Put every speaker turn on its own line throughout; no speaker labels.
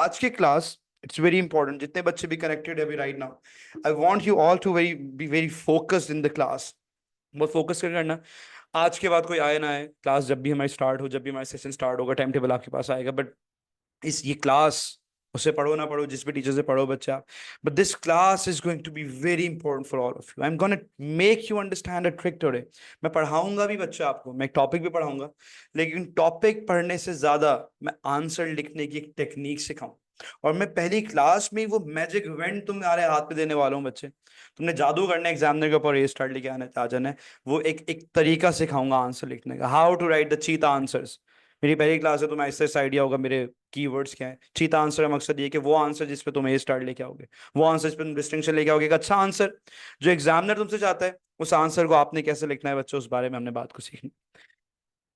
आज की class it's very important. जितने बच्चे भी कनेक्टेड है अभी right now, I want you all to very be very focused in the class. बहुत फोकस कर करना। आज के बाद कोई आए ना आए, क्लास जब भी हमारी स्टार्ट हो, जब भी हमारा सेशन स्टार्ट होगा, टाइम टेबल आपके पास आएगा। बट इस ये क्लास, उसे पढ़ो ना पढ़ो, जिस भी टीचर से पढ़ो बच्चा, but this class is going to be very important for all of you. I am gonna make you understand a trick today. मैं पढ़ाऊंगा भी बच्चा आपको, मैं एक टॉपिक भी पढ़ाऊंगा, लेकिन टॉपिक पढ़ने से ज्यादा मैं आंसर लिखने की एक टेक्निक सिखाऊं। और मैं पहली क्लास में ही वो मैजिक इवेंट तुम्हारे हाथ पे देने वाला हूँ बच्चे। तुमने जादू करना है एग्जामिनर के ऊपर, ए स्टार्ट लेके आना आ जाना है। वो एक तरीका सिखाऊंगा आंसर लिखने का, हाउ टू राइट द चीता आंसर्स। मेरी पहली क्लास है, तुम्हें ऐसे आइडिया होगा मेरे कीवर्ड्स क्या है। चीता आंसर का मकसद ये है कि वो आंसर जिस पे तुम ए स्टार लेके आओगे, वो आंसर जिस पे तुम डिस्टिंक्शन लेके आओगे, एक अच्छा आंसर जो एग्जामिनर तुमसे चाहता है, उस आंसर को आपने कैसे लिखना है बच्चों, उस बारे में हमने बात को सीखनी।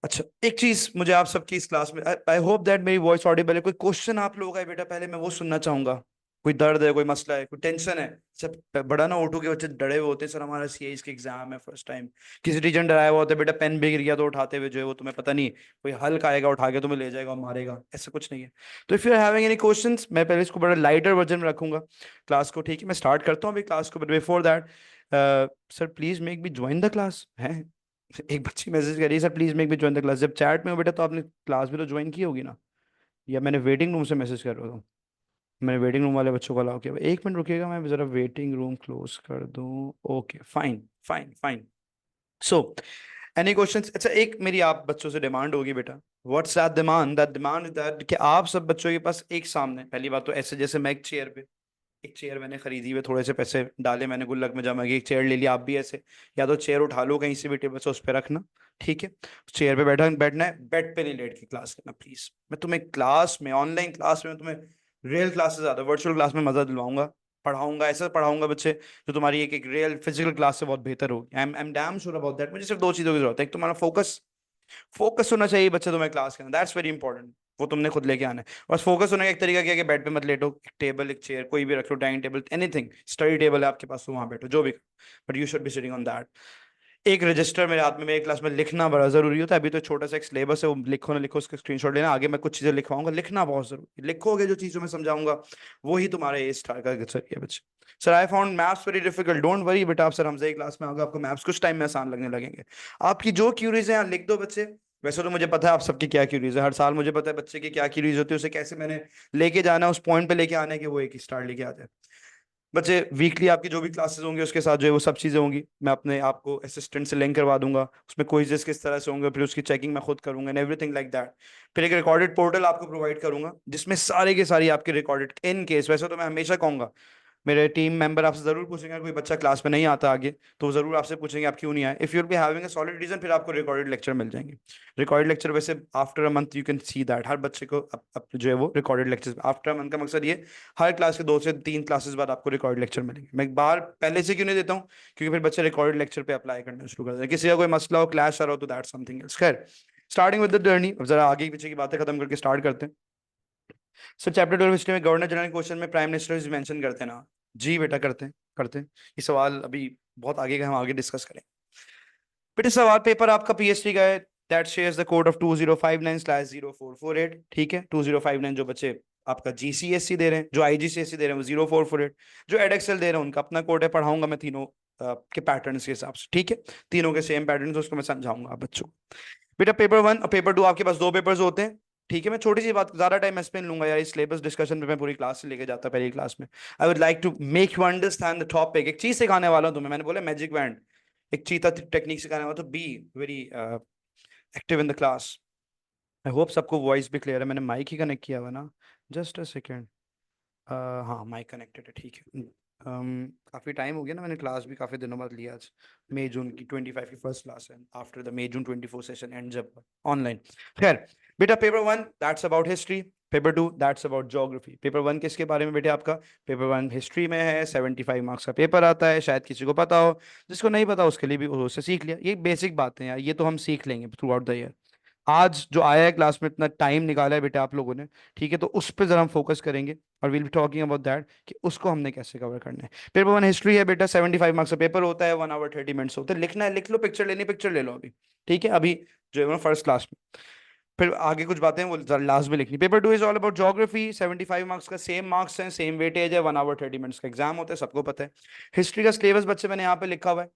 अच्छा, एक चीज मुझे आप सबकी इस क्लास में, आई होप दैट मेरी वॉइस ऑडिबल है। कोई क्वेश्चन आप लोगों का है बेटा, पहले मैं वो सुनना चाहूंगा। कोई दर्द है, कोई मसला है, कोई टेंशन है? सब बड़ा ना ऑटो के बच्चे डरे हुए होते हैं, सर हमारा सीएस के एग्जाम है फर्स्ट टाइम। किसी टीचर डराया हुआ होता है, बेटा पेन भी गिर गया तो उठाते हुए जो है वो तुम्हें पता नहीं, कोई हल्क आएगा उठा के तुम्हें ले जाएगा और मारेगा, ऐसा कुछ नहीं है। तो if you are having any questions, मैं पहले इसको बड़ा लाइटर वर्जन में रखूंगा क्लास को, ठीक है? मैं स्टार्ट करता हूँ अभी क्लास को, but before that sir please make me join the class है। एक बच्ची मैसेज करी, sir please make me join the class. जब चैट में हो बेटा तो आपने क्लास भी तो ज्वाइन की होगी ना, या मैंने वेटिंग रूम से मैसेज कर रहा हूँ? मैंने वेटिंग रूम वाले बच्चों को अलाउ किया। एक मिनट रुकिएगा, मैं जरा वेटिंग रूम क्लोज कर दूं। Okay fine fine fine. So any questions? अच्छा, एक मेरी आप बच्चों से डिमांड होगी बेटा। What's that demand is that कि आप सब बच्चों के पास एक सामने, पहली बात तो ऐसे जैसे मैं एक चेयर पे, एक चेयर मैंने खरीदी हुई, थोड़े से पैसे डाले मैंने गुल्लक में जमा की, एक चेयर ले लिया। आप भी ऐसे या तो चेयर उठा लो कहीं से भी, टेबल से उस पर रखना, ठीक है? चेयर पे बैठना है, बेड पे नहीं लेट के क्लास करना प्लीज। मैं तुम्हें क्लास में, ऑनलाइन क्लास में तुम्हें रियल क्लास से ज्यादा वर्चुअल क्लास में मजा दिलवाऊंगा, पढ़ाऊंगा, ऐसा पढ़ाऊंगा बच्चे जो तुम्हारी एक रियल फिजिकल क्लास से बहुत बेहतर होगी। I am damn sure about that. मुझे सिर्फ दो चीजों की जरूरत है, एक तुम्हारा फोकस, फोकस होना चाहिए बच्चे तुम्हें क्लास करना, दैट्स वेरी इंपॉर्टेंट। वो तुमने खुद लेके आना है। और फोकस होने का एक तरीका क्या है कि बेड पे मत लेटो, एक टेबल एक चेयर कोई भी रख लो, dining table anything, study table है आपके पास तो वहां बैठो, जो भी, but you should be sitting on that. एक रजिस्टर मेरे हाथ में, मेरे क्लास में लिखना बड़ा जरूरी होता है। अभी तो छोटा सा एक सिलेबस है, वो लिखो ना लिखो उसका स्क्रीनशॉट लेना, आगे मैं कुछ चीजें लिखवाऊंगा, लिखना बहुत जरूरी है। लिखोगे जो चीजों में समझाऊंगा, वही तुम्हारे ए स्टार का जरिए बच्चे। Sir I found maths very difficult, don't worry बेटा, आप सर हमसे क्लास में आगे आपको मैथ्स कुछ टाइम में आसान लगने लगेंगे। आपकी जो क्यूरीज है यहाँ लिख दो बच्चे। वैसे तो मुझे पता है आप सबकी क्या क्यूरीज है, हर साल मुझे पता है बच्चे की क्या क्यूरीज होती है, उसे कैसे मैंने लेके जाना है, उस पॉइंट पे लेके आना है कि वो एक स्टार लेके आ जाए। बच्चे वीकली आपकी जो भी क्लासेस होंगी उसके साथ जो है वो सब चीज़ें होंगी, मैं अपने आपको असिस्टेंट से लिंक करवा दूंगा, उसमें क्विज़ेस किस तरह से होंगे, फिर उसकी चेकिंग मैं खुद करूंगा एंड एवरीथिंग लाइक दैट। फिर एक रिकॉर्डेड पोर्टल आपको प्रोवाइड करूंगा जिसमें सारे के सारी आपकी रिकॉर्डेड, इन केस वैसे तो मैं हमेशा कहूंगा, मेरे टीम मेंबर आपसे जरूर पूछेंगे अगर कोई बच्चा क्लास में नहीं आता आगे, तो वो जरूर आपसे पूछेंगे आप क्यों नहीं आए। If you will be having a solid reason, फिर आपको रिकॉर्डेड लेक्चर मिल जाएंगे। रिकॉर्डेड लेक्चर वैसे after a month you can see that, हर बच्चे को जो है वो recorded lecture after a month का मकसद ये, हर क्लास के 2 से 3 क्लासेस बाद आपको रिकॉर्डेड लेक्चर मिलेंगे। मैं एक बार पहले से क्यों नहीं देता हूँ, क्योंकि फिर बच्चे रिकॉर्डेड लेक्चर पे अप्लाई करना शुरू कर देते हैं। किसी का कोई मसला हो, क्लैश आ रहा हो, तो दैट समथिंग एल्स। खैर, स्टार्टिंग विद द जर्नी, जरा आगे पीछे की बातें खत्म करके स्टार्ट करते हैं। सर चैप्टर 12 हिस्ट्री में गवर्नर जनरल क्वेश्चन में प्राइम मिनिस्टर मेंशन करते हैं ना? जी बेटा करते हैं, करते हैं। ये सवाल अभी बहुत आगे का, हम आगे डिस्कस करें। बेटा सवाल पेपर आपका पीएचडी का है, that shares the code of 2059/0448, ठीक है? 2059 जो बच्चे आपका जीसीएससी दे रहे हैं, जो आईजीसीएससी दे रहे हैं वो 0448, जो एडएक्सएल दे रहे हैं उनका अपना कोड है। पढ़ाऊंगा मैं तीनों के पैटर्न्स के हिसाब से, ठीक है? तीनों के सेम पैटर्न, उसको मैं समझाऊंगा आप बच्चों को। बेटा पेपर 1 और पेपर 2 आपके पास दो पेपर्स होते हैं, ठीक है? मैं छोटी सी बात, ज्यादा टाइम मैं स्पेंड लूंगा यार, इस सिलेबस डिस्कशन पे मैं पूरी क्लास से लेके जाता पहली क्लास में। I would like to make you understand the topic. एक चीज सिखाने वाला हूं तुम्हें, मैंने बोला मैजिक बैंड, एक चीता टेक्निक सिखाने वाला, तो be very active in the class. I hope सबको वॉइस भी क्लियर है, मैंने माइक ही कनेक्ट किया हुआ ना, जस्ट अ सेकेंड। हाँ माइक कनेक्टेड है, ठीक है। काफ़ी टाइम हो गया ना, मैंने क्लास भी काफ़ी दिनों बाद लिया आज। मई जून की 25 की फर्स्ट क्लास है after the May June 24 session and जब ऑनलाइन। खैर बेटा paper 1 that's about history, paper 2 that's about geography. Paper 1 किसके बारे में बेटे आपका? पेपर 1 हिस्ट्री में है, 75 मार्क्स का पेपर आता है, शायद किसी को पता हो, जिसको नहीं पता उसके लिए भी उससे सीख लिया। ये बेसिक बातें हैं यार, ये तो हम सीख लेंगे थ्रू आउट द ईयर। आज जो आया है क्लास में, इतना टाइम निकाला है बेटा आप लोगों ने, ठीक है? तो उस पर जरा हम फोकस करेंगे और will be talking about that कि उसको हमने कैसे कवर करना है। पेपर 1 हिस्ट्री है बेटा, 75 मार्क्स का पेपर होता है, 1 आवर 30 मिनट्स होते हैं। लिखना है लिख लो, पिक्चर लेनी पिक्चर ले लो अभी, ठीक है? अभी जो है फर्स्ट क्लास में फिर आगे कुछ बातें वो लास्ट में लिखनी। Paper 2 is all about geography, 75 marks का, सेम मार्क्स हैं, सेम वेटेज है, 1 आवर 30 मिनट्स का एग्जाम होता है, सबको पता है। हिस्ट्री का सिलेबस बच्चे मैंने यहाँ पे लिखा हुआ है,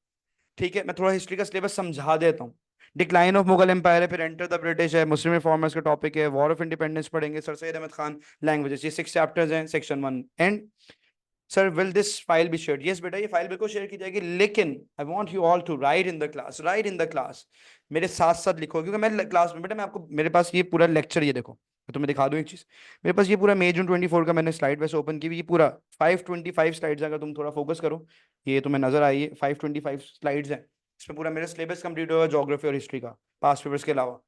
ठीक है। मैं थोड़ा हिस्ट्री का सिलेबस समझा देता हूँ। डिक्लाइन ऑफ मुगल एम्पायर है, फिर एंटर द ब्रिटिश है, मुस्लिम रिफॉर्मर्स का टॉपिक है, वॉर ऑफ इंडिपेंडेंस पढ़ेंगे, सर सैयद अहमद खान, लैंग्वेजेस, ये 6 चैप्टर्स हैं, section 1 and. Sir will this file be share? Yes बेटा, ये फाइल बिल्कुल शेयर की जाएगी, लेकिन I want you all to write in the class, write in the class, मेरे साथ साथ लिखो, क्योंकि मैं क्लास में बेटा, मैं आपको, मेरे पास ये पूरा लेक्चर, ये देखो मैं तुम्हें दिखा दूं एक चीज। मेरे पास ये पूरा मई जून 24 का मैंने स्लाइड वैसे ओपन की हुई, ये पूरा 525 स्लाइड्स, अगर तुम थोड़ा फोकस करो, ये तुम्हें नजर आई है, 525 स्लाइड्स हैं। इसमें पूरा मेरा सिलेबस कंप्लीट होगा, ज्योग्राफी और हिस्ट्री का, पास पेपर्स के अलावा,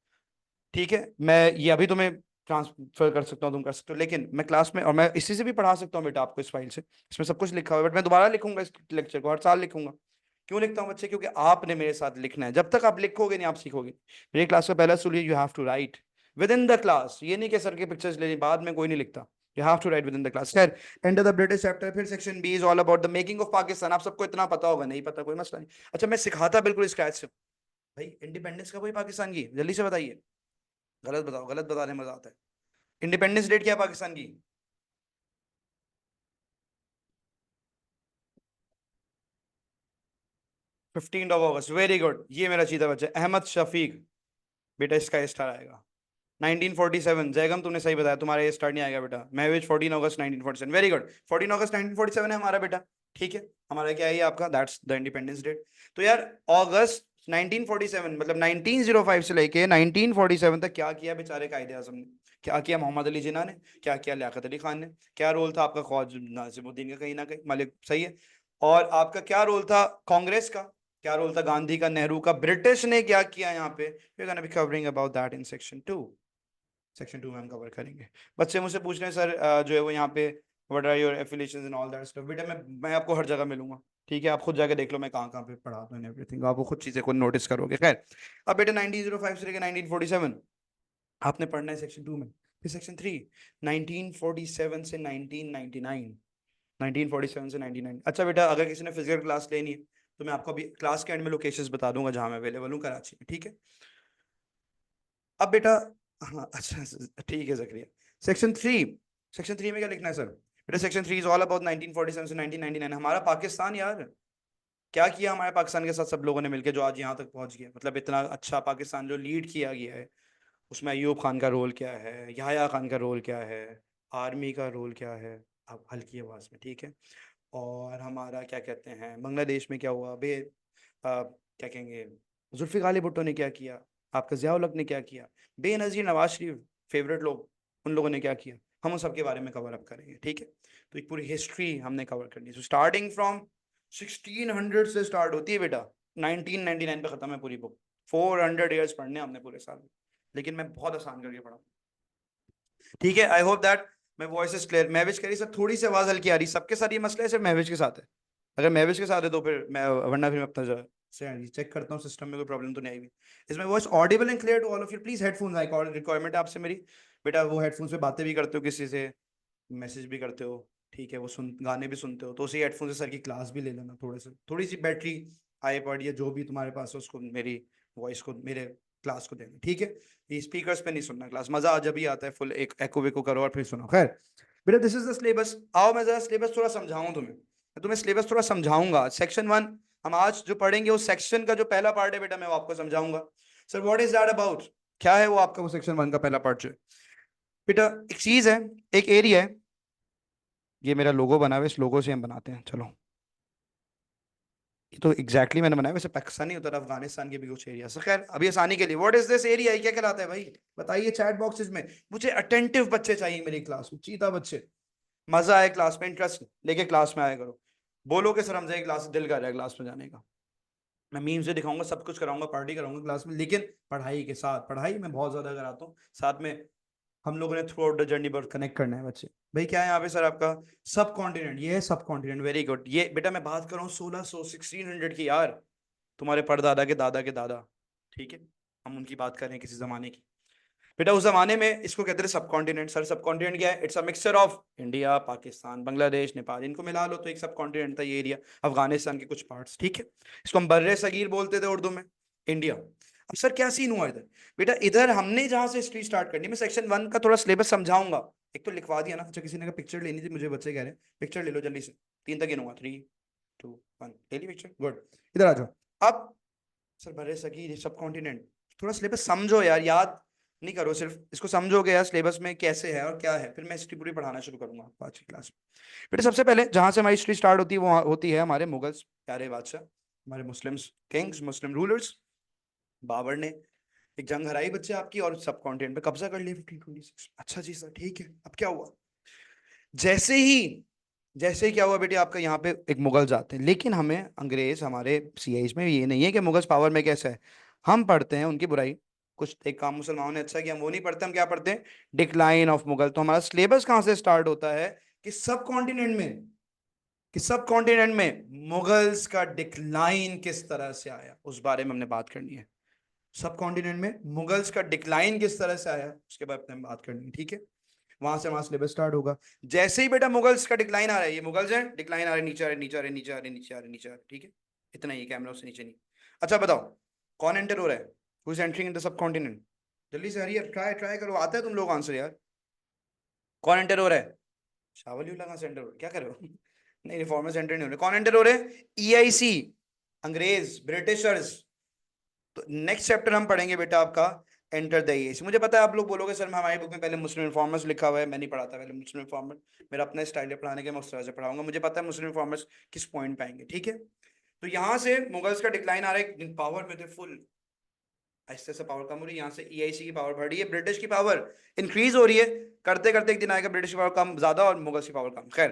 ठीक है। मैं ये अभी तुम्हें ट्रांसफर कर सकता हूँ, तुम कर सकते हो, लेकिन मैं क्लास में, और मैं इसी से भी पढ़ा सकता हूँ बेटा आपको इस फाइल से, इसमें सब कुछ लिखा हुआ है, बट मैं दोबारा लिखूंगा इस लेक्चर को, हर साल लिखूंगा। क्यों लिखता हूँ बच्चे? क्योंकि आपने मेरे साथ लिखना है, जब तक आप लिखोगे नहीं आप सीखोगे। मेरी क्लास का पहला सूल, you have to write within the class, ये नहीं कि सर के पिक्चर्स लेनी, बाद में कोई नहीं लिखता, you have to write within the class. खैर, एंड द ब्रिटिश चैप्टर, फिर section B is all about the making of Pakistan, आप सबको इतना पता होगा, नहीं पता कोई मसला नहीं। अच्छा, मैं सिखाता बिल्कुल स्क्रैच से। भाई इंडिपेंडेंस कब हुई पाकिस्तान की, जल्दी से बताइए, गलत बताओ, गलत बताने में मजा आता है। इंडिपेंडेंस डेट क्या है पाकिस्तान की? 15 अगस्त, वेरी गुड, ये मेरा चीता बच्चा है, अहमद शफीक, बेटा इसका स्टार आएगा। 1947, जयगम तुमने सही बताया, तुम्हारा ये स्टार नहीं आएगा बेटा, महविज 14 अगस्त 1947, वेरी गुड, 14 अगस्त 1947 है हमारा बेटा, ठीक है। हमारा क्या है ये आपका, दैट्स द इंडिपेंडेंस डेट। तो यार अगस्त 1947 मतलब 1905 से लेके 1947 तक क्या किया बेचारे कायदे आजम ने, क्या किया मोहम्मद अली जिन्ना ने, क्या किया लियाकत अली खान ने, क्या रोल था आपका ख्वाजा नाजिमुद्दीन का, कहीं ना कहीं मलिक, सही है। और आपका क्या रोल था कांग्रेस का, क्या रोल था गांधी का, नेहरू का, ब्रिटिश ने क्या किया यहाँ पे, we are gonna be covering about that in section 2। Section 2 में हम कवर करेंगे। बच्चे मुझसे पूछ रहे हैं सर जो है वो यहाँ पे what are your affiliations and all that stuff, बेटा मैं आपको हर जगह मिलूंगा, ठीक है। आप खुद जाके देख लो मैं कहाँ कहाँ पे पढ़ाता हूँ, एवरीथिंग आपको खुद चीजें खुद नोटिस करोगे। खैर, अब बेटा 1905 से लेकर 1947 आपने पढ़ना है सेक्शन 2 में। फिर सेक्शन 3, 1947 से 1999, 1947 से 99। अच्छा बेटा, अगर किसी ने फिजिकल क्लास लेनी है तो मैं आपको अभी क्लास के एंड में लोकेशंस बता दूंगा जहां मैं अवेलेबल हूँ कराची में, ठीक है। अब बेटा, हाँ अच्छा ठीक है जकरिया। सेक्शन 3, सेक्शन 3 में क्या लिखना है सर? बेटा सेक्शन 3 इज ऑल अबाउट 1947 से 1999, हमारा पाकिस्तान यार, क्या किया हमारे पाकिस्तान के साथ सब लोगों ने मिलकर जो आज यहाँ तक पहुंच गया, मतलब इतना अच्छा पाकिस्तान जो लीड किया गया है, उसमें अयूब खान का रोल क्या है, याह्या खान का रोल क्या है, आर्मी का रोल क्या है, अब हल्की आवाज में, ठीक है। और हमारा क्या कहते हैं, बांग्लादेश में क्या हुआ, क्या कहेंगे, जुल्फिकार अली भुट्टो ने क्या किया, आपका जियाउल हक ने क्या किया, बेनजीर नवाज शरीफ, फेवरेट लोग, उन लोगों ने क्या किया, हम उन सबके बारे में कवर अप करेंगे, ठीक है। तो एक पूरी हिस्ट्री हमने कवर करनी है, स्टार्टिंग फ्रॉम 1600 से स्टार्ट होती है बेटा, 1999 पे खत्म है पूरी बुक, 400 ईयर्स पढ़ने हैं हमने पूरे साल में, लेकिन मैं बहुत आसान करके पढ़ा, ठीक है। आई होप दैट मैं वॉइस इज क्लियर। महविज कह रही सर थोड़ी सी आवाज हल्की आ रही, सबके साथ ये मसला है सिर्फ महविज के साथ है? अगर महविज के साथ है तो फिर मैं, वरना फिर मैं अपना जो है से चेक करता हूँ सिस्टम में कोई प्रॉब्लम तो नहीं आई हुई। इसमें voice audible and clear to all of you? Please headphones, I requirement है आपसे मेरी, बेटा वो हेडफोन से बातें भी करते हो किसी से, मैसेज भी करते हो, ठीक है, वो सुन गाने भी सुनते हो, तो उसी हेडफोन से सर की क्लास भी ले लेना, थोड़े से थोड़ी सी बैटरी आईपॉड या जो भी तुम्हारे पास है उसको मेरी वॉइस को, मेरे क्लास को देना, ठीक है। ये स्पीकर्स पे नहीं सुनना क्लास, मजा जब भी आता है फुल एक एको वेको करो और फिर सुनो। खैर बेटा, दिस इज द सिलेबस। आओ मैं जरा सिलेबस थोड़ा समझाऊं तुम्हें, मैं तुम्हें सिलेबस थोड़ा समझाऊंगा। सेक्शन 1 हम आज जो पढ़ेंगे उस सेक्शन का जो पहला पार्ट है बेटा, मैं वो आपको समझाऊंगा। Sir what is that about, क्या है वो आपका वो सेक्शन 1 का पहला पार्ट जो है बेटा? एक चीज है, एक एरिया है, ये मेरा लोगो बना हुआ है, इस लोगो से हम बनाते हैं, चलो ये तो एग्जैक्टली मैंने बनाया, वैसे पाकिस्तानी होता है, अफगानिस्तान के भी कुछ एरिया से। खैर अभी आसानी के लिए, व्हाट इज दिस एरिया, क्या कहलाता है भाई, बताइए चैट बॉक्सेस में। मुझे अटेंटिव बच्चे चाहिए मेरी क्लास में, चीता बच्चे, मजा आए क्लास में, इंटरेस्ट लेके क्लास में आया करो। बोलो कि सर हम जाए क्लास, दिल कर रहा है क्लास में जाने का, मैं मीम से दिखाऊंगा, सब कुछ कराऊंगा, पार्टी कराऊंगा क्लास में, लेकिन पढ़ाई के साथ, पढ़ाई मैं बहुत ज्यादा कराता हूँ साथ में, हम लोगों ने थ्रू आउट द जर्नी पर कनेक्ट करना है बच्चे। भाई क्या है यहाँ पे सर आपका सब कॉन्टिनेंट, ये है सब कॉन्टिनेंट, वेरी गुड। ये बेटा मैं बात कर रहा हूँ 1600 की यार, तुम्हारे परदादा के दादा के दादा, ठीक है, हम उनकी बात कर रहे हैं किसी जमाने की। बेटा उस जमाने में इसको कहते थे सब कॉन्टिनेंट। सर सब कॉन्टिनेंट क्या है? It's a mixture of India, Pakistan, Bangladesh, Nepal, इनको मिला लो तो एक सब कॉन्टिनेंट था ये एरिया, अफगानिस्तान के कुछ पार्ट्स, ठीक है। इसको हम बर्रे सगीर बोलते थे उर्दू में, इंडिया। अब सर क्या सीन हुआ इधर? बेटा इधर हमने जहां से हिस्ट्री स्टार्ट करनी, मैं सेक्शन 1 का थोड़ा सिलेबस समझाऊंगा। एक तो लिखवा दिया ना, अच्छा किसी ने कहा पिक्चर लेनी थी मुझे, बच्चे कह रहे हैं पिक्चर ले लो जल्दी से, 3 तक गिनूंगा, 3 2 1, ले ली पिक्चर, गुड। इधर आ जाओ। अब सर बड़े सकी सब कॉन्टिनेंट, थोड़ा सिलेबस समझो यार, याद नहीं करो सिर्फ, इसको समझोगे यार सिलेबस में कैसे है और क्या है, फिर मैं हिस्ट्री पूरी पढ़ाना शुरू करूंगा आपको आज की क्लास में। बेटा सबसे पहले जहां से हमारी हिस्ट्री स्टार्ट होती है वो होती है हमारे मुगल्स, प्यारे बादशाह, हमारे Muslims kings, Muslim rulers. Babur ने एक जंग हराई बच्चे आपकी, और सब कॉन्टिनेंट पे कब्जा कर लिया 1526। अच्छा जी सर ठीक है, अब क्या हुआ? जैसे ही जैसे ही क्या हुआ बेटे, आपका यहाँ पे एक मुगल्स आते हैं, लेकिन हमें अंग्रेज हमारे सीआईज में ये नहीं है कि मुगल्स पावर में कैसा है, हम पढ़ते हैं उनकी बुराई। कुछ एक काम मुसलमानों ने अच्छा किया, हम वो नहीं पढ़ते, हम क्या पढ़ते हैं? Decline of Mughal. तो हमारा सिलेबस कहाँ से स्टार्ट होता है कि सब कॉन्टिनेंट में, मुगल्स का डिक्लाइन किस तरह से आया, उस बारे में हमने बात करनी है। सब कॉन्टिनेंट में मुगल्स का डिक्लाइन किस तरह से आया, उसके बारे में बात करनी है, ठीक है। वहां से हमारा सिलेबस स्टार्ट होगा। जैसे ही बेटा मुगल्स का डिक्लाइन आ रहा है, ये मुगल्स हैं, डिक्लाइन आ रहे, नीचे आ रहे, नीचे आ रहे, नीचे आ रहे, नीचे आ रहे, नीचे आ रहे, ठीक है। इतना ही, कैमरा उससे नीचे नहीं। अच्छा बताओ, कौन एंटर हो रहा है? Who is entering in the sub continent? जल्दी से हरियर, ट्राई ट्राई करो, आता है तुम लोग आंसर यार। कौन एंटर हो रहा है? शावली लगा सेंटर हो रहा है, क्या कर रहे हो? नहीं रिफॉर्मर्स एंटर नहीं हो रहे, कौन एंटर हो रहे हैं? ईआईसी, अंग्रेज, ब्रिटिशर्स। तो नेक्स्ट चैप्टर हम पढ़ेंगे बेटा आपका एंटर द ईएसी। मुझे पता है आप लोग बोलोगे सर हमारी बुक में पहले मुस्लिम रिफॉर्मर्स लिखा हुआ है, मैं नहीं पढ़ाता पहले मुस्लिम रिफॉर्मर, मेरा अपना स्टाइल है पढ़ाने के, मैं उस तरह से पढ़ाऊंगा, मुझे पता है मुस्लिम रिफॉर्मर्स किस पॉइंट पे आएंगे, ठीक है। तो यहाँ से मुगल्स का डिक्लाइन आ रहा है, पावर में थे फुल, ऐसे से पावर कम हो रही है, यहाँ से ईआईसी की पावर बढ़ रही है, ब्रिटिश की पावर इंक्रीज हो रही है, करते करते एक दिन आएगा ब्रिटिश की पावर कम ज्यादा और मुगल्स की पावर कम। खैर,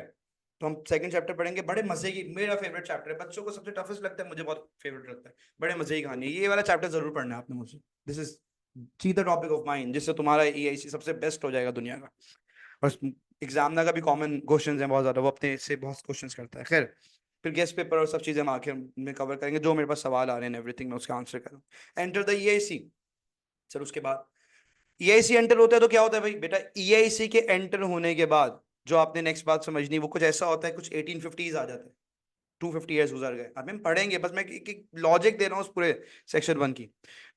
तो हम सेकंड चैप्टर पढ़ेंगे, बड़े मजे की, मेरा फेवरेट चैप्टर है, बच्चों को सबसे टफेस्ट लगता है, मुझे बहुत फेवरेट लगता है, बड़े मजे की कहानी है ये वाला चैप्टर, जरूर पढ़ना है आपने मुझसे। This is see the topic of mind, जिससे तुम्हारा ईआईसी सबसे बेस्ट हो जाएगा दुनिया का। और एग्जामिनर का भी कॉमन क्वेश्चन है बहुत ज्यादा, वो अपने से बहुत क्वेश्चन करता है। खैर, फिर गेस्ट पेपर और सब चीजें हम आखिर में कवर करेंगे, जो मेरे पास सवाल आ रहे हैं एवरीथिंग मैं उसका आंसर करूँ। Enter the EIC. सर उसके बाद ईआईसी एंटर होता है तो क्या होता है भाई बेटा, ईआईसी के एंटर होने के बाद जो आपने नेक्स्ट बात समझनी, वो कुछ ऐसा होता है, कुछ 1850s आ जाता है, 250 ईयर्स गुजर गए, अब हम पढ़ेंगे, बस मैं एक लॉजिक दे रहा हूँ उस पूरे सेक्शन 1 की।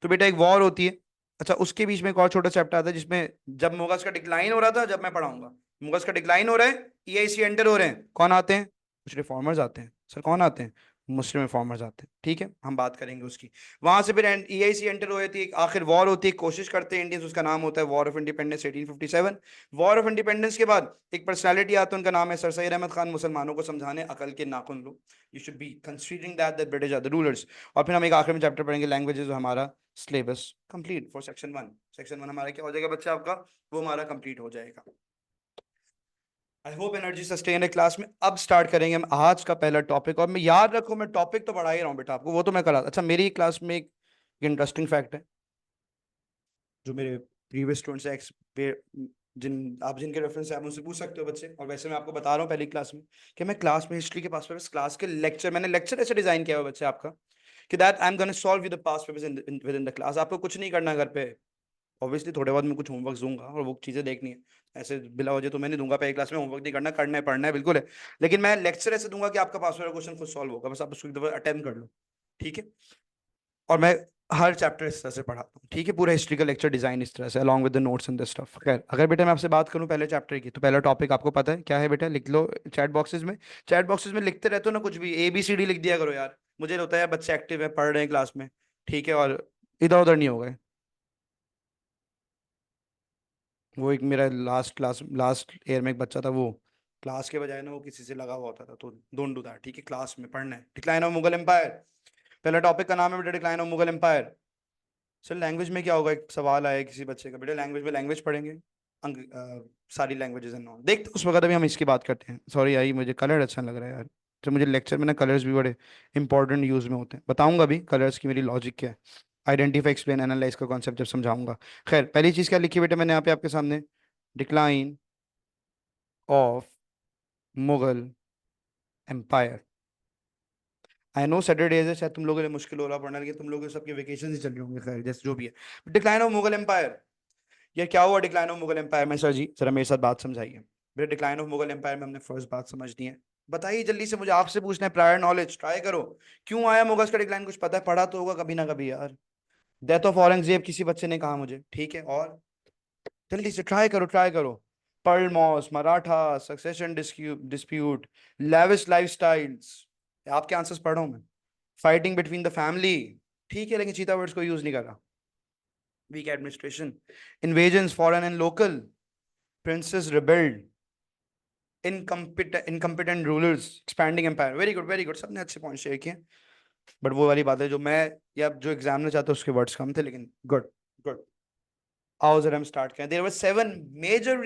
तो बेटा एक वॉर होती है, अच्छा उसके बीच में एक और छोटा चैप्टर आता है जिसमें जब मुगल्स का डिक्लाइन हो रहा था, जब मैं पढ़ाऊंगा, मुगल्स का डिक्लाइन हो रहा है, ईआईसी एंटर हो रहे हैं, कौन आते हैं? कुछ रिफॉर्मर्स आते हैं। सर कौन आते हैं? मुस्लिम रिफॉर्मर्स आते हैं, ठीक है, हम बात करेंगे उसकी। वहां से फिर ईआईसी एंटर हो जाती है, आखिर वॉर होती है, कोशिश करते हैं इंडियंस, उसका नाम होता है war of independence 1857। War of independence के बाद एक पर्सनालिटी आता है, उनका नाम है सर सैयद अहमद खान, मुसलमानों को समझाने अकल के नाखुन लो, you should be considering that British are the rulers. और फिर हम एक आखिर में चैप्टर पढ़ेंगे लैंग्वेजेस, हमारा syllabus complete for section 1। Section 1 हमारा क्या हो जाएगा बच्चा आपका, वो हमारा कंप्लीट हो जाएगा। आई होप एनर्जी सस्टेन है क्लास में। अब स्टार्ट करेंगे हम आज का पहला टॉपिक, और मैं याद रखो मैं टॉपिक तो पढ़ा ही रहा हूँ बेटा आपको, वो तो मैं करा। अच्छा मेरी क्लास में एक इंटरेस्टिंग फैक्ट है, जो मेरे प्रीवियस स्टूडेंट्स हैं, जिनके रेफरेंस है आप मुझसे पूछ सकते हो बच्चे, और वैसे मैं आपको बता रहा हूँ पहली क्लास में कि मैं क्लास में हिस्ट्री के पास पेपर्स, क्लास के लेक्चर, मैंने लेक्चर ऐसे डिजाइन किया हुआ बच्चे आपका कि that I am gonna solve you the past papers with in the class. आपको कुछ नहीं करना घर पे, ऑब्वियसली थोड़े बहुत मैं कुछ होमवर्क दूंगा और वो चीजें देखनी है, ऐसे बिला वजह तो मैं नहीं दूंगा, पहली क्लास में होमवर्क नहीं करना, करना है पढ़ना है बिल्कुल है, लेकिन मैं लेक्चर ऐसे दूंगा कि आपका पास वाला क्वेश्चन खुद सॉल्व होगा, बस आप उसको एक दफा अटेम्प्ट कर लो, ठीक है। और मैं हर चैप्टर इस तरह से पढ़ाता हूँ, ठीक है, पूरा हिस्ट्री का लेक्चर डिजाइन इस तरह से along with the notes and the stuff. खैर, अगर बेटा मैं आपसे बात करूँ पहले चैप्टर की, तो पहला टॉपिक आपको पता है क्या है बेटा, लिख लो चैट बॉक्सेस में। चैट बॉक्सेस में लिखते रहते हो ना कुछ भी, ABCD लिख दिया करो यार, मुझे होता है यार बच्चे एक्टिव है, पढ़ रहे हैं क्लास में, ठीक है, और इधर उधर नहीं हो गए। वो एक मेरा लास्ट ईयर में एक बच्चा था, वो क्लास के बजाय ना वो किसी से लगा हुआ होता था, तो डोंट डू दैट, ठीक है, क्लास में पढ़ना है। डिक्लाइन ऑफ मुगल एम्पायर, पहला टॉपिक का नाम है बेटा decline of Mughal empire. Sir language में क्या होगा, एक सवाल आया किसी बच्चे का, बेटा लैंग्वेज में लैंग्वेज पढ़ेंगे, सारी लैंग्वेजेस एंड ऑल देखते हैं, उस वक्त अभी हम इसकी बात करते हैं। सॉरी यार, मुझे कलर अच्छा लग रहा है यार, तो मुझे लेक्चर में ना कलर्स भी बड़े इंपॉर्टेंट यूज में होते हैं, बताऊंगा अभी कलर्स की मेरी लॉजिक क्या है, आइडेंटिफाई एक्सप्लेन एनालाइज का कॉन्सेप्ट जब समझाऊंगा। खैर, पहली चीज क्या लिखी बेटा मैंने यहाँ पे आपके सामने, decline of Mughal empire. I know Saturdays है, शायद तुम लोगों के लिए मुश्किल हो रहा पढ़ना, लेकिन तुम लोगों के सबके वेकेशन ही चल रहे होंगे, खैर जैसे जो भी है। डिक्लाइन ऑफ मुगल एम्पायर, ये क्या हुआ डिक्लाइन ऑफ मुगल एम्पायर में? सर जी जरा मेरे साथ बात समझाइए। बेटा डिक्लाइन ऑफ मुगल एम्पायर में हमने फर्स्ट बात समझनी है, बताइए जल्दी से, मुझे आपसे पूछना है, प्रायर नॉलेज ट्राई करो, क्यों आया मुगल्स का डिक्लाइन, कुछ पता है, पढ़ा तो होगा कभी ना कभी यार, डेथ ऑफ औरंगजेब किसी बच्चे ने कहा मुझे, ठीक है, और जल्दी से ट्राई करो, ट्राई करो। पर्ल मॉस, Maratha, succession dispute, lavish lifestyles, आपके आंसर्स पढ़ रहा हूं मैं। फाइटिंग बिटवीन द फैमिली, ठीक है, लेकिन चीता वर्ड्स को यूज नहीं कर रहा। Weak administration, invasions foreign and local, princes rebelled, incompetent rulers, expanding empire. Very good, very good, सबने अच्छे पॉइंट शेयर किए। बट वो वाली बात है जो मैं या जो एग्जाम में चाहता उसके वर्ड्स कम थे, लेकिन गुड, गुड। आओ जरा हम स्टार्ट करें। There were seven major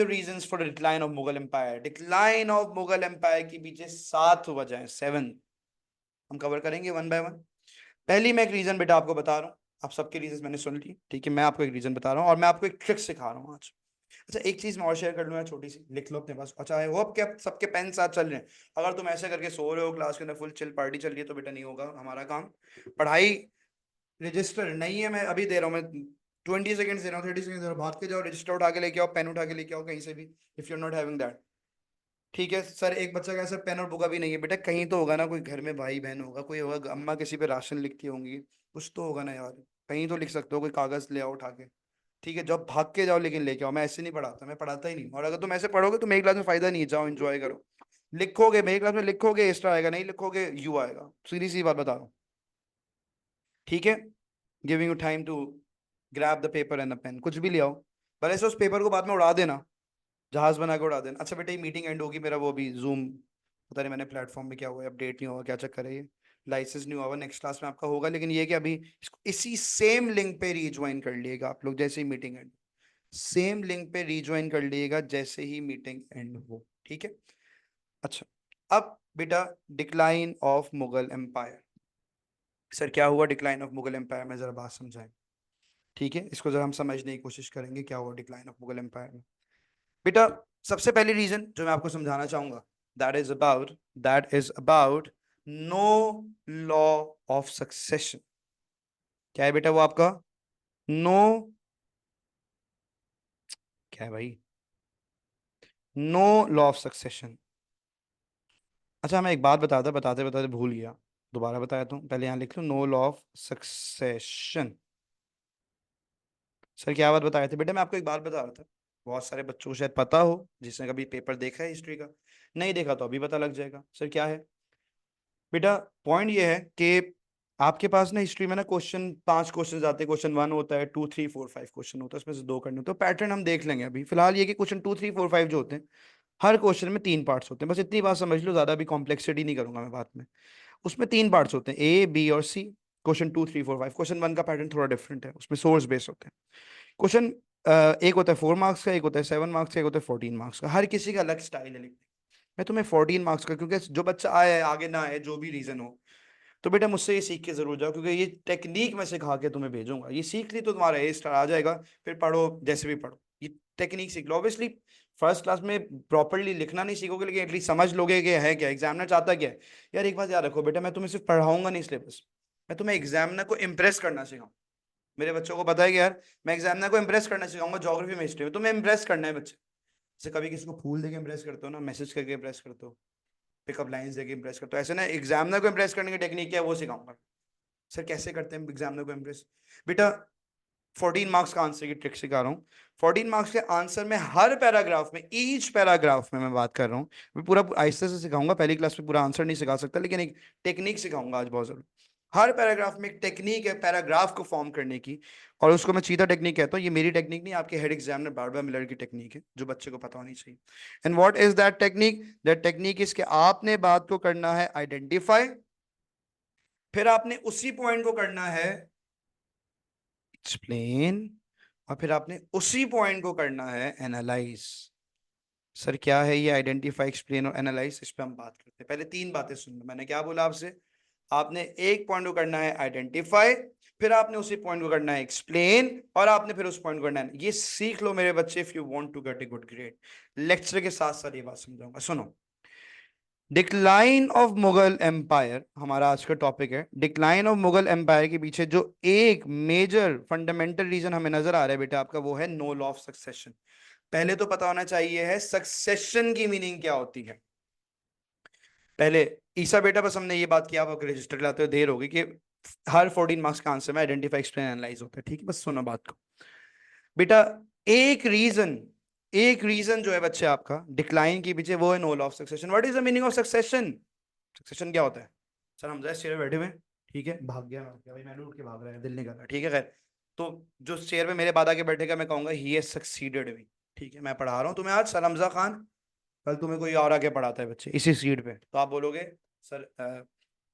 reasons for the decline of Mughal empire. Decline of Mughal empire के पीछे 7 वजह, 7। हम कवर करेंगे वन बाय वन। पहली मैं एक रीजन बेटा आपको बता रहा हूँ। आप सबके रीजन मैंने सुन ली, ठीक है, मैं आपको एक रीजन बता रहा हूँ और मैं आपको एक ट्रिक सिखा रहा हूँ आज। अच्छा, एक चीज मैं और शेयर कर लूँ, छोटी सी, लिख लो अपने पास। अच्छा, आई होप कि सबके पेन साथ चल रहे हैं। अगर तुम ऐसे करके सो रहे हो क्लास के अंदर, फुल चिल पार्टी चल रही है, तो बेटा नहीं होगा हमारा काम। पढ़ाई रजिस्टर नहीं है, मैं अभी दे रहा हूँ, मैं 20 सेकंड दे रहा हूँ, 30 सेकंड दे रहा हूँ, भाग के जाओ, रजिस्टर उठा के लेके आओ, पेन उठा के लेके आओ कहीं से भी, if you are not having that. ठीक है सर, एक बच्चा का सर पेन और बुका भी नहीं है, बेटा कहीं तो होगा ना, कोई घर में भाई बहन होगा, कोई होगा, अम्मा किसी पे राशन लिखती होंगी, कुछ तो होगा ना यार, कहीं तो लिख सकते हो, कोई कागज ले आओ उठा के। ठीक है, जब भाग के जाओ, लेकिन लेके आओ। मैं ऐसे नहीं पढ़ाता, मैं पढ़ाता ही नहीं, और अगर तुम ऐसे पढ़ोगे तो मेरी क्लास में फायदा नहीं है। जाओ एंजॉय करो, लिखोगे मेरी क्लास में, लिखोगे एक्स्ट्रा आएगा, नहीं लिखोगे यू आएगा, सीधी सी बात बता रहा हूँ। ठीक है, giving you time to grab the paper and the pen, कुछ भी ले आओ, भले से उस पेपर को बाद में उड़ा देना, जहाज बना के उड़ा देना। अच्छा बेटा, ये मीटिंग एंड होगी, मेरा वो भी जूम, पता नहीं मैंने प्लेटफॉर्म में क्या हुआ है, अपडेट नहीं हुआ, क्या चक्कर है ये, लाइसेंस नहीं हुआ, नेक्स्ट क्लास में आपका होगा। लेकिन ये कि अभी इसको इसी सेम लिंक पे रीज्वाइन कर लिएगा आप लोग जैसे ही मीटिंग एंड, सेम लिंक पे रीज्वाइन कर लिएगा जैसे ही मीटिंग एंड हो, ठीक है। अच्छा, अब बेटा, decline of Mughal empire. Sir क्या हुआ डिक्लाइन ऑफ मुगल एम्पायर में, जरा बात समझाएं। ठीक है, इसको जरा हम समझने की कोशिश करेंगे, क्या हुआ डिक्लाइन ऑफ मुगल एम्पायर में। बेटा, सबसे पहली रीजन जो मैं आपको समझाना चाहूंगा, that is about no law of succession. क्या है बेटा वो आपका? नो, क्या है भाई? No law of succession. अच्छा, मैं एक बात बताता बताते बताते भूल गया, दोबारा बताया हूँ, पहले यहाँ लिख लो, no law of succession. Sir क्या बात बताए थे बेटा? मैं आपको एक बात बता रहा था, बहुत सारे बच्चों को शायद पता हो, जिसने कभी पेपर देखा है हिस्ट्री का, नहीं देखा तो अभी पता लग जाएगा। सर क्या है बेटा? पॉइंट ये है कि आपके पास ना हिस्ट्री में ना क्वेश्चन, 5 क्वेश्चन आते हैं, क्वेश्चन 1 होता है, 2 3 4 5 क्वेश्चन होता है, उसमें से 2 करने होते हैं। तो पैटर्न हम देख लेंगे अभी फिलहाल ये कि क्वेश्चन 2 3 4 5 जो होते हैं, हर क्वेश्चन में 3 पार्ट्स होते हैं, बस इतनी बात समझ लो, ज्यादा भी कॉम्प्लेक्सिटी नहीं करूंगा मैं बात में। उसमें 3 पार्ट्स होते हैं, ए बी और सी। क्वेश्चन 2 3 4 5, क्वेश्चन 1 का पैटर्न थोड़ा डिफरेंट है, उसमें सोर्स बेस्ड होते हैं क्वेश्चन। एक होता है 4 मार्क्स का, एक होता है 7 मार्क्स का, एक होता है 14 मार्क्स का, हर किसी का अलग स्टाइल है लिखने का। मैं तुम्हें 14 मार्क्स का, क्योंकि जो बच्चा आया है आगे ना आए, जो भी रीजन हो, तो बेटा मुझसे ये सीख के जरूर जाओ, क्योंकि ये टेक्निक मैं सिखा के तुम्हें भेजूंगा, ये सीख ली तो तुम्हारा ए स्टार आ जाएगा। फिर पढ़ो जैसे भी पढ़ो, ये टेक्निक सीख लो। ऑब्वियसली फर्स्ट क्लास में प्रॉपरली लिखना नहीं सीखोगे, लेकिन एटलीस्ट समझ लोगे कि है क्या, एग्जामिनर चाहता क्या है। यार एक बात याद रखो बेटा, मैं तुम्हें सिर्फ पढ़ाऊंगा नहीं सिलेबस, मैं तुम्हें एग्जामिनर को इंप्रेस करना सिखाऊंगा। मेरे बच्चों को पता है कि यार मैं एग्जामिनर को इंप्रेस करना सिखाऊंगा, ज्योग्राफी में, हिस्ट्री में, तुम्हें इंप्रेस करना है बच्चे। जैसे कभी किसी को फूल देके इंप्रेस करते हो ना, मैसेज करके इंप्रेस करते हो, पिकअप लाइंस देके इंप्रेस करते हो, ऐसे ना एग्जामिनर को इंप्रेस करने की टेक्निक क्या है वो सिखाऊंगा। सर कैसे करते हैं एग्जामिनर को इम्प्रेस? बेटा 14 मार्क्स का आंसर की ट्रिक सिखा रहा हूँ। 14 मार्क्स के आंसर में हर पैराग्राफ में, ईच पैराग्राफ में मैं बात कर रहा हूँ, मैं पूरा आहिस्ते से सिखाऊंगा, पहली क्लास में पूरा आंसर नहीं सिखा सकता, लेकिन एक टेक्निक सिखाऊंगा आज बहुत जरूर। हर पैराग्राफ में एक टेक्निक है पैराग्राफ को फॉर्म करने की, और उसको मैं चीता टेक्निक कहता हूँ। ये मेरी टेक्निक नहीं, आपके हेड एग्जामिनर बारबरा मिलर की टेक्निक है, जो बच्चे को पता होनी चाहिए। And what is that technique? That technique is कि आपने बात को करना है आइडेंटिफाई, फिर आपने उसी पॉइंट को करना है एक्सप्लेन, और फिर आपने उसी पॉइंट को करना है एनालाइज। सर क्या है ये आइडेंटिफाई, एक्सप्लेन और एनालाइज? इस पे हम बात करते हैं। पहले 3 बातें सुन लो, मैंने क्या बोला आपसे? आपने एक पॉइंट को करना है आइडेंटिफाई, फिर आपने उसी पॉइंट को करना है एक्सप्लेन, और आपने फिर उस पॉइंट को करना है, ये सीख लो मेरे बच्चे, if you want to get a good grade. Lecture के साथ साथ ये बात समझाऊंगा, सुनो। डिक्लाइन ऑफ मुगल एम्पायर हमारा आज का टॉपिक है। डिक्लाइन ऑफ मुगल एम्पायर के पीछे जो एक मेजर फंडामेंटल रीजन हमें नजर आ रहा है बेटा आपका, वो है नो लॉ ऑफ सक्सेशन। पहले तो पता होना चाहिए है सक्सेशन की मीनिंग क्या होती है। पहले ईसा बेटा, बस हमने ये बात की, आप रजिस्टर लाते हो देर होगी, कि हर 14 मार्क्स का आंसर में आइडेंटिफाई, एक्सप्लेन, एनालाइज होता है। ठीक है, बस सुनो बात को बेटा। एक रीजन एक रीजन जो है बच्चे आपका डिक्लाइन के पीछे, वो है no law of succession. What is the meaning of succession? Succession क्या होता है? सर हम जैसे चेयर पे बैठे हुए हैं, ठीक है, भाग गया भाई, मैंने उठ के भाग रहा है, दिल निकल रहा है, ठीक है, खैर। तो जो चेयर पे मेरे बाद आके बैठेगा, मैं कहूंगा ही हैज सक्सीडेड मी। ठीक है, मैं पढ़ा रहा हूँ तुम्हें आज, सर हमजा खान, कल तुम्हें कोई और आके पढ़ाता है बच्चे इसी सीट पे, तो आप बोलोगे सर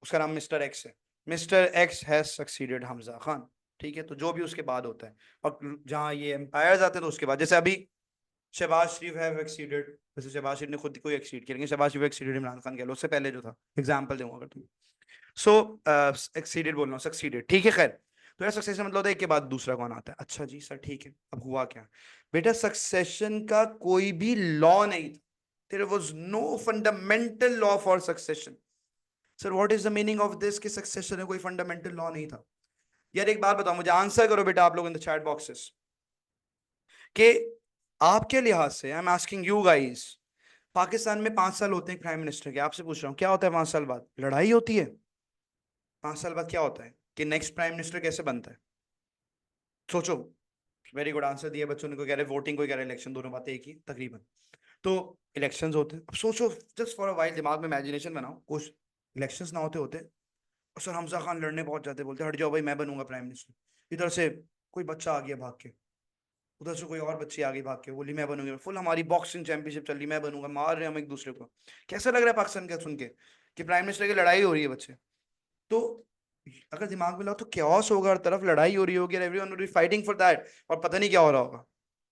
उसका नाम मिस्टर एक्स है, mister x has succeeded Hamza Khan. ठीक है, तो जो भी उसके बाद होता है, और जहाँ ये एम्पायर आते हैं तो उसके बाद, जैसे अभी शहबाज शरीफ हैव एक्सीडेड, वैसे शहबाज शरीफ ने खुद को एक्सीड किया, लेकिन शहबाज शरीफ एक्सीडेड इमरान खान कह लो, उससे पहले जो था, एग्जाम्पल दूंगा अगर तुम। सो एक्सीडेड बोल रहा हूँ, सक्सीडेड, ठीक है, खैर। तो यार सक्सेशन मतलब होता है एक के बाद दूसरा कौन आता है। अच्छा जी सर, ठीक है, अब हुआ क्या? बेटा सक्सेशन का कोई भी लॉ नहीं था, there was no fundamental law for succession. Sir what is the meaning of this कि सक्सेशन में कोई फंडामेंटल लॉ नहीं था? यार एक बात बताओ मुझे, आंसर करो बेटा आप लोग इन द चैट बॉक्सेस, कि आपके लिहाज से, I am asking you guys, Pakistan में 5 साल होते हैं प्राइम मिनिस्टर के, आपसे पूछ रहा हूँ क्या होता है 5 साल बाद? लड़ाई होती है। 5 साल बाद क्या होता है कि नेक्स्ट प्राइम मिनिस्टर कैसे बनता है? सोचो। वेरी गुड आंसर दिया बच्चों ने, कोई कह रहे वोटिंग, कोई कह रहे इलेक्शन, दोनों बातें एक ही तकरीबन। तो इलेक्शंस होते हैं, अब सोचो, जस्ट फॉर अ वाइल दिमाग में इमेजिनेशन बनाओ, कुछ इलेक्शंस ना होते होते और सर हमजा खान लड़ने पहुंच जाते, बोलते हट जाओ भाई मैं बनूंगा प्राइम मिनिस्टर। इधर से कोई बच्चा आ गया भाग के, उधर से कोई और बच्ची आ गई भाग के, बोली मैं बनूंगी, फुल हमारी बॉक्सिंग चैंपियनशिप चल रही, मैं बनूंगा, मार रहे हम एक दूसरे को। कैसा लग रहा है पाकिस्तान का सुन के कि प्राइम मिनिस्टर की लड़ाई हो रही है बच्चे? तो अगर दिमाग में लाओ तो क्योस होगा, हर तरफ लड़ाई हो रही होगी, everyone will be fighting for that, और पता नहीं क्या हो रहा होगा।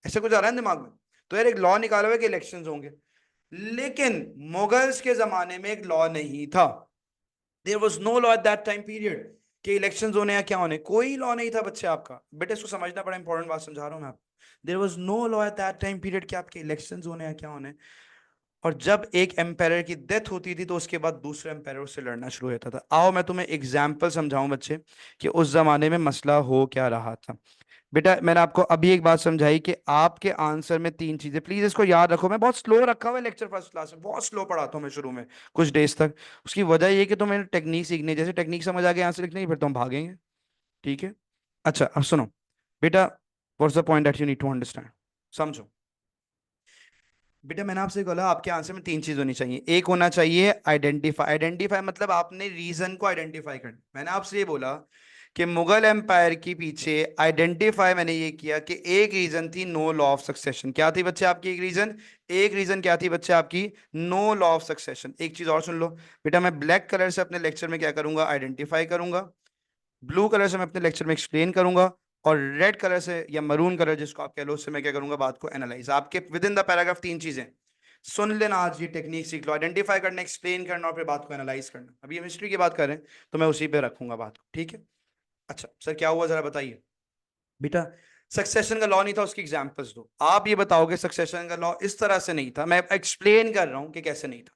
ऐसा कुछ आ रहा है दिमाग में? तो यार एक लॉ निकाला हुआ कि इलेक्शंस होंगे, लेकिन मुगल्स के जमाने में एक लॉ नहीं था। There was no law at that time period कि इलेक्शंस होने या क्या होने, कोई लॉ नहीं था बच्चे आपका। बेटे इसको समझना, बड़ा इंपॉर्टेंट बात समझा रहा हूं मैं आपको। There was no law at that time period कि आपके इलेक्शंस होने या क्या होने। और जब एक एम्पायर की डेथ होती थी तो उसके बाद दूसरे एम्पायर से लड़ना शुरू होता था। आओ मैं तुम्हें एग्जाम्पल समझाऊं बच्चे कि उस जमाने में मसला हो क्या रहा था। बेटा मैंने आपको अभी एक बात समझाई कि आपके आंसर में 3 चीजें, प्लीज इसको याद रखो। मैं बहुत स्लो रखा हुआ है लेक्चर फर्स्ट क्लास में, बहुत स्लो पढ़ाता हूँ मैं शुरू में कुछ डेज तक। उसकी वजह ये कि तुम्हें टेक्निक सीखनी है, जैसे टेक्निक समझ आ गई आंसर लिखने की, फिर तो हम भागेंगे। ठीक है, अच्छा अब सुनो बेटा, what's the point that you need to understand, समझो। बेटा मैंने आपसे बोला आपके आंसर में 3 चीज होनी चाहिए। एक होना चाहिए आइडेंटिफाई, आइडेंटिफाई मतलब आपने रीजन को आइडेंटिफाई करना। मैंने आपसे ये बोला कि मुगल एम्पायर के पीछे आइडेंटिफाई मैंने ये किया कि एक रीजन थी नो लॉ ऑफ सक्सेशन। क्या थी बच्चे आपकी एक रीजन क्या थी बच्चे आपकी? No law of succession. एक चीज और सुन लो बेटा, मैं ब्लैक कलर से अपने लेक्चर में क्या करूंगा? आइडेंटिफाई करूंगा। ब्लू कलर से मैं अपने लेक्चर में एक्सप्लेन करूंगा। और रेड कलर से या मरून कलर जिसको आप कह लो, उससे मैं क्या करूंगा? बात को एनालाइज। आपके विद इन द पैराग्राफ 3 चीजें सुन लेना, आज ये टेक्निक सीख लो, आइडेंटिफाई करना, एक्सप्लेन करना, और फिर बात को एनालाइज करना। अभी हम हिस्ट्री की बात कर रहे हैं तो मैं उसी पे रखूंगा बात को, ठीक है? अच्छा सर क्या हुआ जरा बताइए। बेटा सक्सेशन का लॉ नहीं था, उसकी एग्जांपल्स दो। आप ये बताओगे सक्सेशन का लॉ इस तरह से नहीं था, मैं एक्सप्लेन कर रहा हूं कि कैसे नहीं था।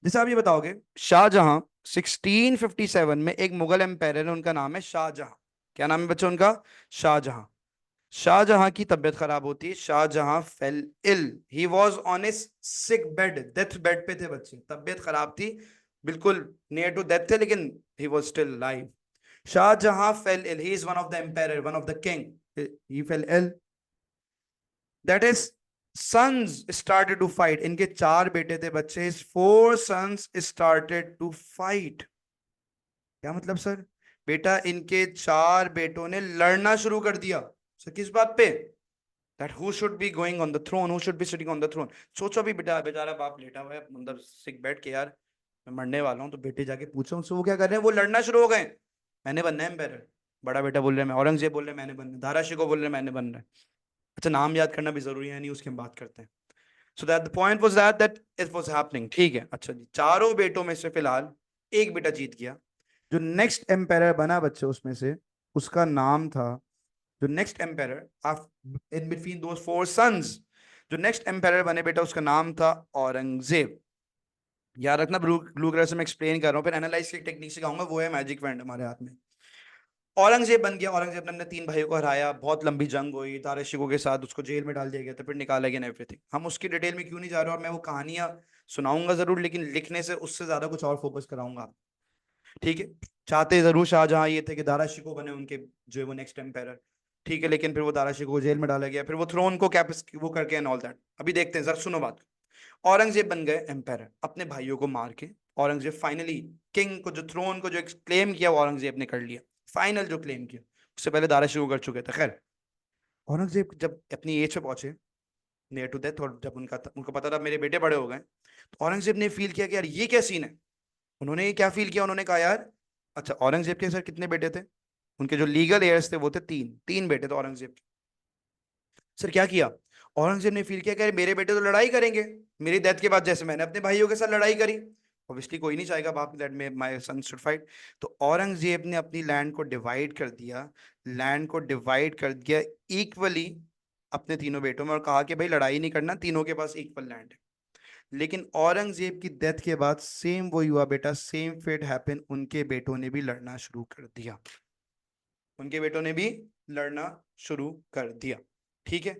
जैसे आप ये बताओगे शाहजहां 1657 में एक मुगल एम्पायर है, उनका नाम है शाहजहां। क्या नाम है बच्चों उनका? शाहजहां। शाहजहां की तबीयत खराब होती है, Shah Jahan fell ill, he was on his sick bed, death bed पे थे बच्चे, तबीयत खराब थी, बिल्कुल नियर टू डेथ थे, लेकिन he was still live. Shah Jahan fell ill, he is one of the empire, one of the king, he fell ill, that is sons started to fight, इनके 4 बेटे थे बच्चे, his 4 sons started to fight। क्या मतलब sir? बेटा इनके 4 बेटों ने लड़ना शुरू कर दिया। सर किस बात पे? That who should be going on the throne, who should be sitting on the throne. सोचो अभी बेटा, बेचारा बाप लेटा हुआ है मतलब सिक बैठ के, यार मैं मरने वाला हूँ, तो बेटे जाके पूछो उनसे वो क्या कर रहे हैं, वो लड़ना शुरू हो गए, मैंने बनना है एम्पायर। बड़ा बेटा बोल रहे हैं मैं, औरंगजेब बोल रहे हैं मैंने बनना है, धारा शिकोह बोल रहे हैं मैंने बनना है। अच्छा नाम याद करना भी जरूरी है नहीं, उसकी हम बात करते हैं। So that the point was that it was happening, ठीक है? अच्छा जी, 4 बेटों में से फिलहाल एक बेटा जीत गया। जो नेक्स्ट एम्पायर बना बच्चे उसमें से, उसका नाम था, जो next empire in between those 4 sons, जो नेक्स्ट एम्पायर बने बेटा उसका नाम था औरंगजेब। याद रखना, ब्लू ब्लू कलर से मैं एक्सप्लेन कर रहा हूँ, फिर एनालाइज की टेक्निक सिखाऊंगा, वो है मैजिक वैंड हमारे हाथ में। औरंगजेब बन गया, औरंगजेब ने अपने 3 भाइयों को हराया, बहुत लंबी जंग हुई तारे शिकोह के साथ, उसको जेल में डाल दिया गया था, फिर निकाला गया, एवरीथिंग। हम उसकी डिटेल में क्यों नहीं जा रहे, और मैं वो कहानियां सुनाऊंगा जरूर, लेकिन लिखने से उससे ज्यादा कुछ और फोकस कराऊंगा, ठीक है? चाहते जरूर शाहजहां ये थे कि दारा शिकोह बने उनके जो है वो नेक्स्ट एम्पायर, ठीक है, लेकिन फिर वो दारा शिकोह को जेल में डाला गया, फिर वो थ्रोन को कैप वो करके एंड ऑल दैट। अभी देखते हैं, जरा सुनो बात। औरंगजेब बन गए एम्पायर अपने भाइयों को मार के। औरंगजेब फाइनली किंग को, जो थ्रोन को जो क्लेम किया वो औरंगजेब ने कर लिया, फाइनल जो क्लेम किया। उससे पहले दारा शिकोह कर चुके थे। खैर, औरंगजेब जब अपनी एज पे पहुंचे, नियर टू डेथ, और जब उनको पता था मेरे बेटे बड़े हो गए, तो औरंगजेब ने फील किया कि यार ये क्या सीन है। उन्होंने ये क्या फील किया, उन्होंने कहा यार, अच्छा औरंगजेब के सर कितने बेटे थे, उनके जो लीगल एयर्स थे वो थे तीन, तीन बेटे थे औरंगजेब के। सर क्या किया, औरंगजेब ने फील किया कि यार मेरे बेटे तो लड़ाई करेंगे मेरी डेथ के बाद, जैसे मैंने अपने भाइयों के साथ लड़ाई करी। ऑब्वियसली कोई नहीं चाहेगा बाप that may my son should fight. तो औरंगजेब ने अपनी लैंड को डिवाइड कर दिया, लैंड को डिवाइड कर दिया इक्वली अपने तीनों बेटों में, और कहा कि भाई लड़ाई नहीं करना, तीनों के पास इक्वल लैंड है। लेकिन औरंगजेब की डेथ के बाद सेम वही हुआ बेटा, सेम फेट हैपन, उनके बेटों ने भी लड़ना शुरू कर दिया, उनके बेटों ने भी लड़ना शुरू कर दिया। ठीक है,